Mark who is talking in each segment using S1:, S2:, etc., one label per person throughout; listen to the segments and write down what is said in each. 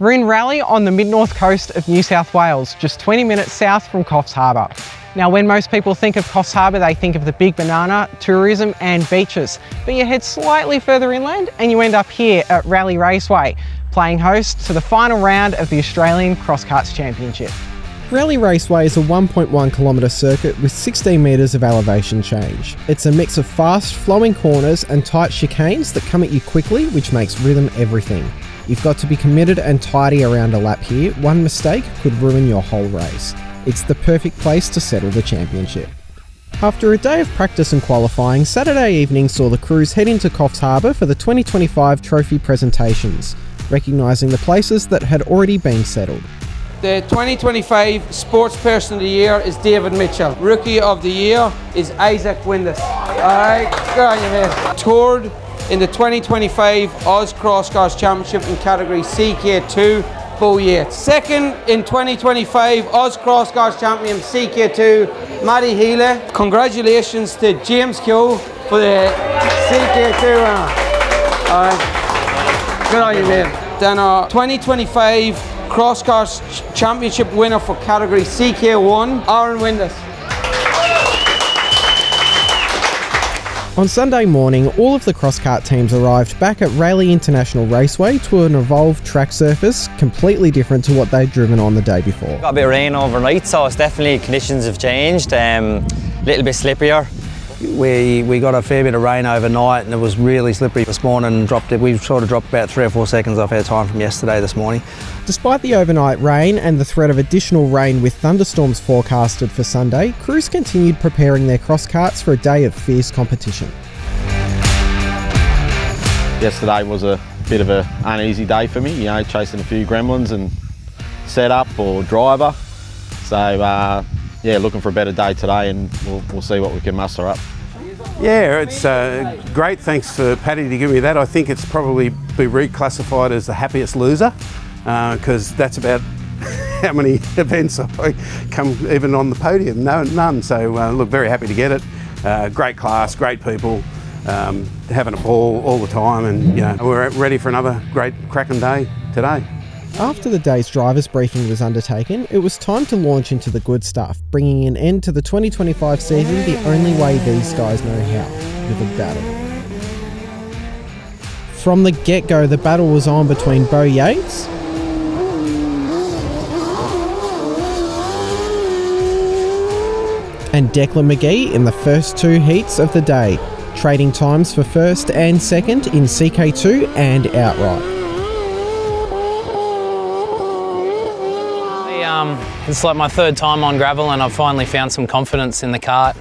S1: We're in Raleigh on the mid-north coast of New South Wales, just 20 minutes south from Coffs Harbour. Now, when most people think of Coffs Harbour, they think of the big banana, tourism and beaches. But you head slightly further inland and you end up here at Raleigh Raceway, playing host to the final round of the Australian Cross Karts Championship. Raleigh Raceway is a 1.1 kilometre circuit with 16 metres of elevation change. It's a mix of fast flowing corners and tight chicanes that come at you quickly, which makes rhythm everything. You've got to be committed and tidy around a lap here. One mistake could ruin your whole race. It's the perfect place to settle the championship. After a day of practice and qualifying, Saturday evening saw the crews head into Coffs Harbour for the 2025 trophy presentations, recognising the places that had already been settled.
S2: The 2025 Sports Person of the Year is David Mitchell. Rookie of the Year is Isaac Windus. Alright, good on you, mate. Toured in the 2025 Aus XKarts Championship in category CK2, Bo Yates. Second in 2025 Aus XKarts Champion CK2, Matty Healy. Congratulations to James Keogh for the CK2 winner. Alright, good on you, mate. Then our 2025 Cross Karts Championship winner for category CK1, Aaron Windus.
S1: On Sunday morning, all of the cross kart teams arrived back at Raleigh International Raceway to an evolved track surface completely different to what they'd driven on the day before.
S3: Got a bit of rain overnight, so it's definitely conditions have changed, a little bit slippier.
S4: We got a fair bit of rain overnight and it was really slippery this morning. We sort of dropped about 3 or 4 seconds off our time from yesterday this morning.
S1: Despite the overnight rain and the threat of additional rain with thunderstorms forecasted for Sunday, crews continued preparing their cross karts for a day of fierce competition.
S5: Yesterday was a bit of an uneasy day for me, chasing a few gremlins and setup or driver. So yeah, looking for a better day today and we'll see what we can muster up.
S6: Yeah, it's great. Thanks for Paddy to give me that. I think it's probably be reclassified as the happiest loser because that's about how many events I come even on the podium. No, none. So look, very happy to get it. Great class, great people, having a ball all the time, and we're ready for another great cracking day today.
S1: After the day's drivers' briefing was undertaken, it was time to launch into the good stuff, bringing an end to the 2025 season the only way these guys know how, with a battle. From the get-go, the battle was on between Bo Yates and Declan McGee in the first 2 heats of the day, trading times for first and second in CK2 and outright.
S7: It's like my 3rd time on gravel and I've finally found some confidence in the kart.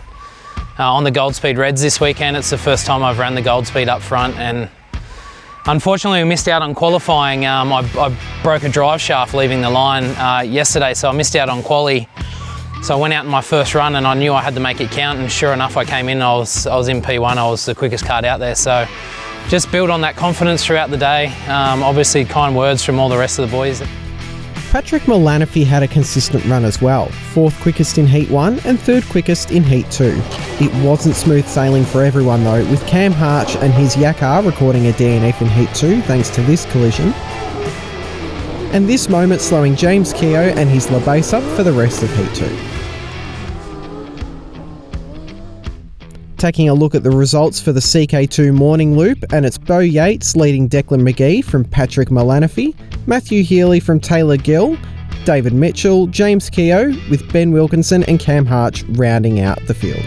S7: On the Goldspeed Reds this weekend, it's the first time I've ran the Goldspeed up front, and unfortunately we missed out on qualifying. I broke a drive shaft leaving the line yesterday, so I missed out on quali. So I went out in my first run and I knew I had to make it count, and sure enough I came in, I was in P1, I was the quickest kart out there. So just build on that confidence throughout the day. Obviously kind words from all the rest of the boys.
S1: Patrick Mullanaphy had a consistent run as well, 4th quickest in Heat 1 and 3rd quickest in Heat 2. It wasn't smooth sailing for everyone though, with Cam Harch and his Yakar recording a DNF in Heat 2 thanks to this collision, and this moment slowing James Keogh and his LaBase up for the rest of Heat 2. Taking a look at the results for the CK2 morning loop, and it's Bo Yates leading Declan McGee from Patrick Mullanaphy, Matthew Healy from Taylor Gill, David Mitchell, James Keogh, with Ben Wilkinson and Cam Harch rounding out the field.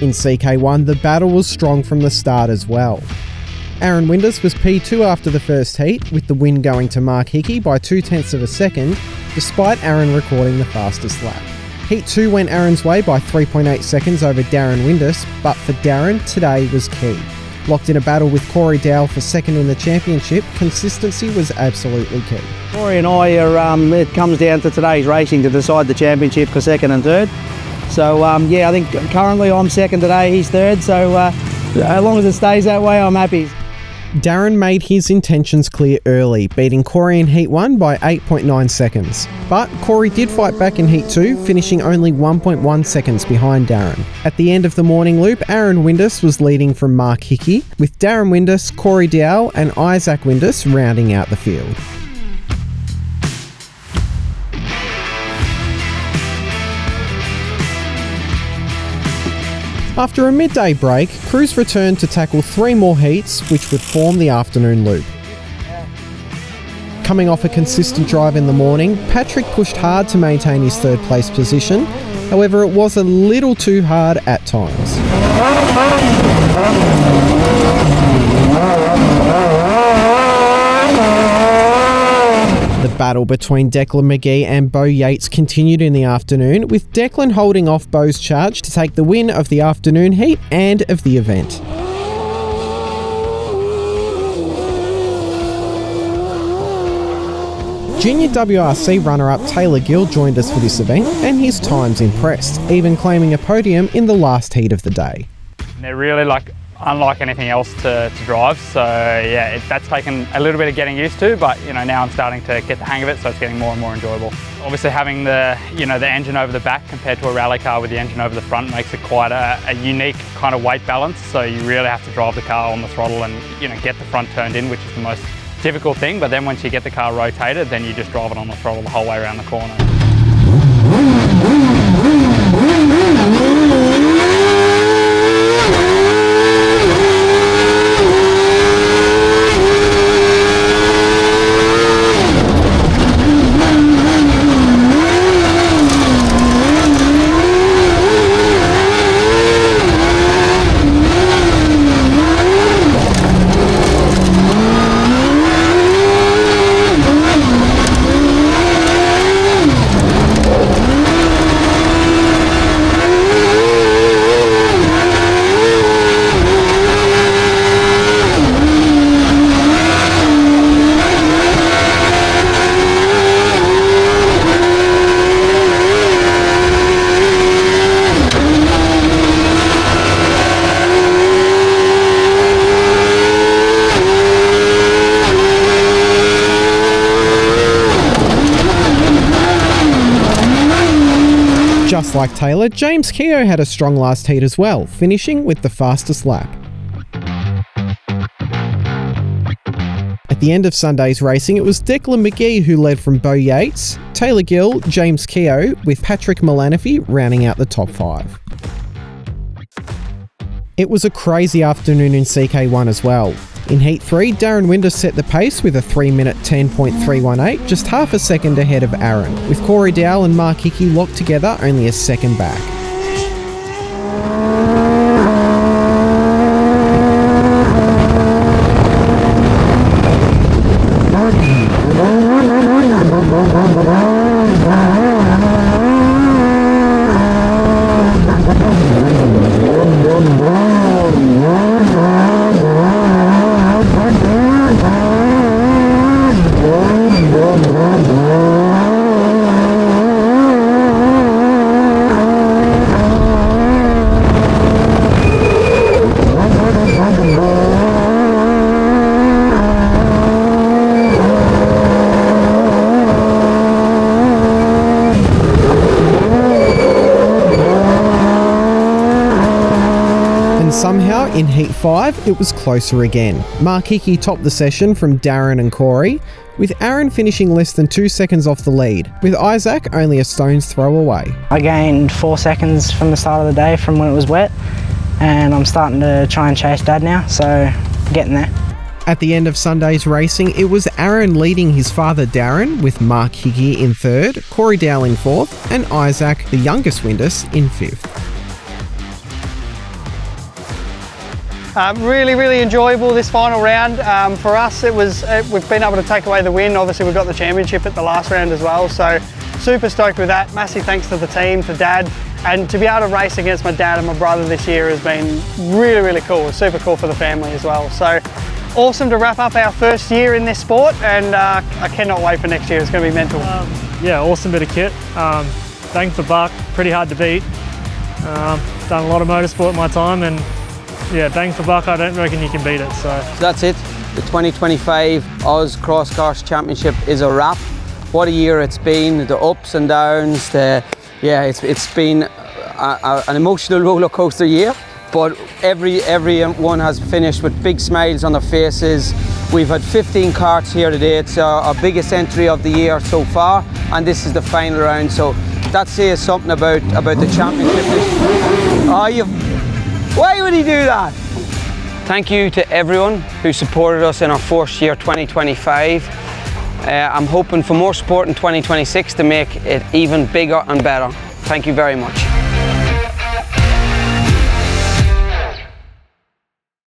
S1: In CK1, the battle was strong from the start as well. Aaron Windus was P2 after the first heat, with the win going to Mark Hickey by 0.2 of a second, despite Aaron recording the fastest lap. Heat 2 went Aaron's way by 3.8 seconds over Darren Windus, but for Darren, today was key. Locked in a battle with Corey Dowell for second in the championship, consistency was absolutely key.
S4: Corey and I are, it comes down to today's racing to decide the championship for 2nd and 3rd. So yeah, I think currently I'm 2nd today, he's 3rd, so as long as it stays that way, I'm happy.
S1: Darren made his intentions clear early, beating Corey in Heat 1 by 8.9 seconds. But Corey did fight back in Heat 2, finishing only 1.1 seconds behind Darren. At the end of the morning loop, Aaron Windus was leading from Mark Hickey, with Darren Windus, Corey Dowell and Isaac Windus rounding out the field. After a midday break, crews returned to tackle 3 more heats, which would form the afternoon loop. Coming off a consistent drive in the morning, Patrick pushed hard to maintain his third place position. However, it was a little too hard at times. The battle between Declan McGee and Bo Yates continued in the afternoon, with Declan holding off Bo's charge to take the win of the afternoon heat and of the event. Junior WRC runner-up Taylor Gill joined us for this event, and his times impressed, even claiming a podium in the last heat of the day.
S8: They're really unlike anything else to drive, so yeah, that's taken a little bit of getting used to, but now I'm starting to get the hang of it, so it's getting more and more enjoyable. Obviously having the the engine over the back compared to a rally car with the engine over the front makes it quite a unique kind of weight balance, so you really have to drive the car on the throttle and get the front turned in, which is the most difficult thing, but then once you get the car rotated, then you just drive it on the throttle the whole way around the corner.
S1: Just like Taylor, James Keogh had a strong last heat as well, finishing with the fastest lap. At the end of Sunday's racing, it was Declan McGee who led from Bo Yates, Taylor Gill, James Keogh, with Patrick Milanofi rounding out the top 5. It was a crazy afternoon in CK1 as well. In Heat 3, Darren Windus set the pace with a 3-minute 10.318, just half a second ahead of Aaron, with Corey Dowell and Mark Hickey locked together only a second back. Somehow, in Heat 5, it was closer again. Mark Hickey topped the session from Darren and Corey, with Aaron finishing less than 2 seconds off the lead, with Isaac only a stone's throw away.
S9: I gained 4 seconds from the start of the day from when it was wet, and I'm starting to try and chase Dad now, so getting there.
S1: At the end of Sunday's racing, it was Aaron leading his father Darren, with Mark Hickey in 3rd, Corey Dowell in 4th, and Isaac, the youngest Windus, in 5th.
S10: Really enjoyable this final round. For us, we've been able to take away the win. Obviously, we got the championship at the last round as well, so super stoked with that. Massive thanks to the team, to Dad, and to be able to race against my dad and my brother this year has been really cool. Super cool for the family as well. So awesome to wrap up our first year in this sport, and I cannot wait for next year. It's going to be mental.
S11: Yeah, awesome bit of kit. Bang for buck, pretty hard to beat. Done a lot of motorsport in my time, and yeah, bang for buck, I don't reckon you can beat it. So
S2: That's it. The 2025 Aus XKarts Championship is a wrap. What a year it's been, the ups and downs, it's been an emotional roller coaster year, but everyone has finished with big smiles on their faces. We've had 15 karts here today. It's our biggest entry of the year so far, and this is the final round, so that says something about the championship. Why would he do that? Thank you to everyone who supported us in our first year 2025. I'm hoping for more support in 2026 to make it even bigger and better. Thank you very much.